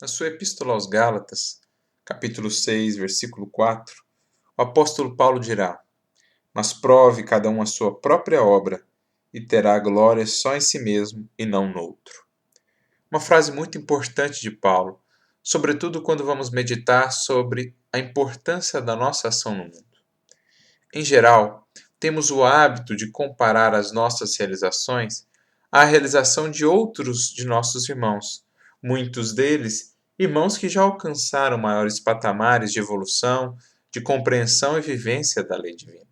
Na sua Epístola aos Gálatas, capítulo 6, versículo 4, o apóstolo Paulo dirá: Mas prove cada um a sua própria obra, e terá glória só em si mesmo e não no outro. Uma frase muito importante de Paulo, sobretudo quando vamos meditar sobre a importância da nossa ação no mundo. Em geral, temos o hábito de comparar as nossas realizações à realização de outros de nossos irmãos, muitos deles irmãos que já alcançaram maiores patamares de evolução, de compreensão e vivência da lei divina.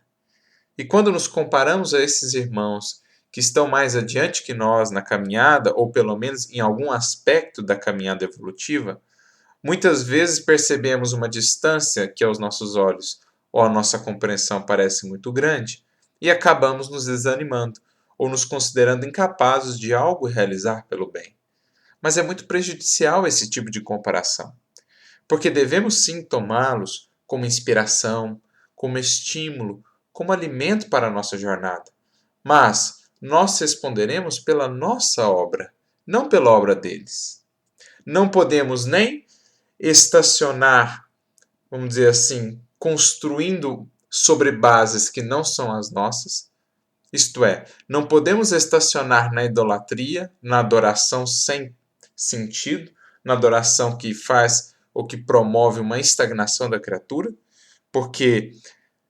E quando nos comparamos a esses irmãos que estão mais adiante que nós na caminhada, ou pelo menos em algum aspecto da caminhada evolutiva, muitas vezes percebemos uma distância que aos nossos olhos ou a nossa compreensão parece muito grande e acabamos nos desanimando ou nos considerando incapazes de algo realizar pelo bem. Mas é muito prejudicial esse tipo de comparação, porque devemos sim tomá-los como inspiração, como estímulo, como alimento para a nossa jornada. Mas nós responderemos pela nossa obra, não pela obra deles. Não podemos nem estacionar, vamos dizer assim, construindo sobre bases que não são as nossas. Isto é, não podemos estacionar na idolatria, na adoração sem sentido, na adoração que faz ou que promove uma estagnação da criatura, porque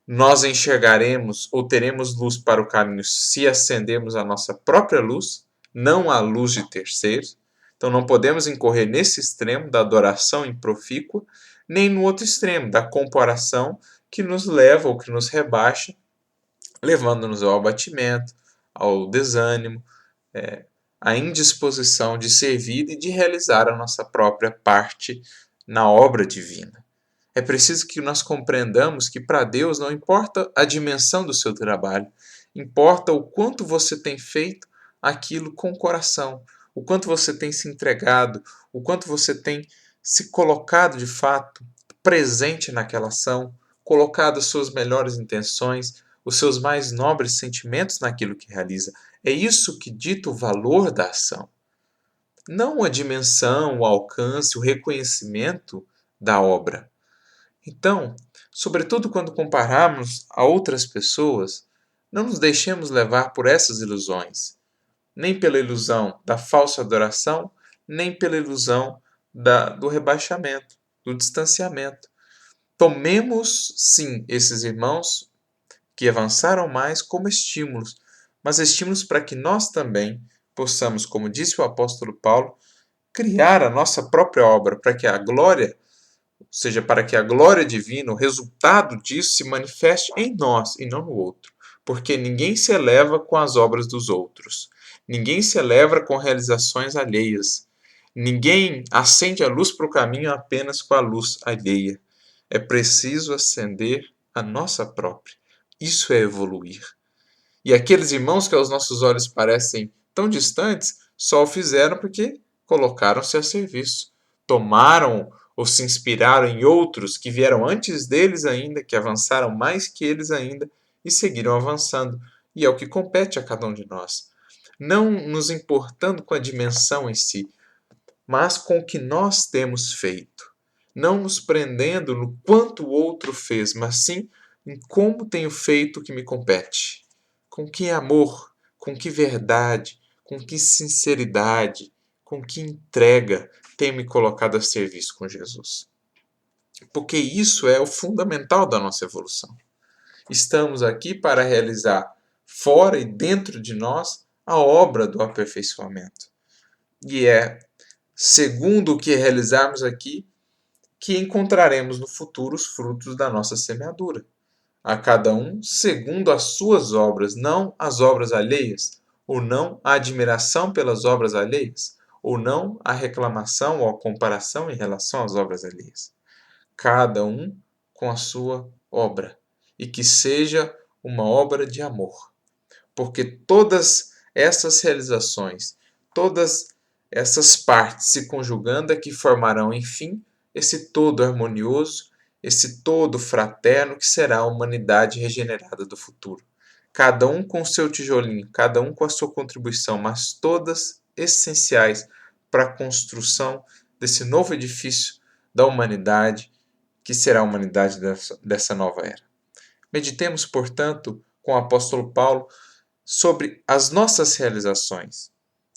nós enxergaremos ou teremos luz para o caminho se acendermos a nossa própria luz, não a luz de terceiros. Então não podemos incorrer nesse extremo da adoração improfícua, nem no outro extremo da comparação que nos leva ou que nos rebaixa, levando-nos ao abatimento, ao desânimo, à indisposição de servir e de realizar a nossa própria parte na obra divina. É preciso que nós compreendamos que para Deus não importa a dimensão do seu trabalho, importa o quanto você tem feito aquilo com o coração, o quanto você tem se entregado, o quanto você tem se colocado de fato presente naquela ação, colocado as suas melhores intenções, os seus mais nobres sentimentos naquilo que realiza. É isso que dita o valor da ação. Não a dimensão, o alcance, o reconhecimento da obra. Então, sobretudo quando compararmos a outras pessoas, não nos deixemos levar por essas ilusões, nem pela ilusão da falsa adoração, nem pela ilusão do rebaixamento, do distanciamento. Tomemos, sim, esses irmãos que avançaram mais como estímulos, mas estímulos para que nós também possamos, como disse o apóstolo Paulo, criar a nossa própria obra, para que a glória, ou seja, para que a glória divina, o resultado disso se manifeste em nós e não no outro. Porque ninguém se eleva com as obras dos outros. Ninguém se eleva com realizações alheias. Ninguém acende a luz para o caminho apenas com a luz alheia. É preciso acender a nossa própria. Isso é evoluir. E aqueles irmãos que aos nossos olhos parecem tão distantes, só o fizeram porque colocaram-se a serviço. Tomaram ou se inspiraram em outros que vieram antes deles ainda, que avançaram mais que eles ainda e seguiram avançando. E é o que compete a cada um de nós. Não nos importando com a dimensão em si, mas com o que nós temos feito. Não nos prendendo no quanto o outro fez, mas sim em como tenho feito o que me compete. Com que amor, com que verdade, com que sinceridade, com que entrega tenho me colocado a serviço com Jesus. Porque isso é o fundamental da nossa evolução. Estamos aqui para realizar fora e dentro de nós a obra do aperfeiçoamento. E é segundo o que realizarmos aqui que encontraremos no futuro os frutos da nossa semeadura. A cada um segundo as suas obras, não as obras alheias, ou não a admiração pelas obras alheias, ou não a reclamação ou a comparação em relação às obras alheias. Cada um com a sua obra, e que seja uma obra de amor, porque todas essas realizações, todas essas partes se conjugando é que formarão, enfim, esse todo harmonioso, esse todo fraterno que será a humanidade regenerada do futuro. Cada um com o seu tijolinho, cada um com a sua contribuição, mas todas essenciais para a construção desse novo edifício da humanidade, que será a humanidade dessa nova era. Meditemos, portanto, com o apóstolo Paulo sobre as nossas realizações,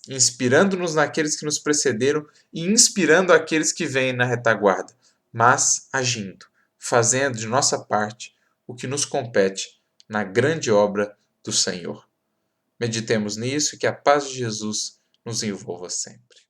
inspirando-nos naqueles que nos precederam e inspirando aqueles que vêm na retaguarda, mas agindo, fazendo de nossa parte o que nos compete na grande obra do Senhor. Meditemos nisso e que a paz de Jesus nos envolva sempre.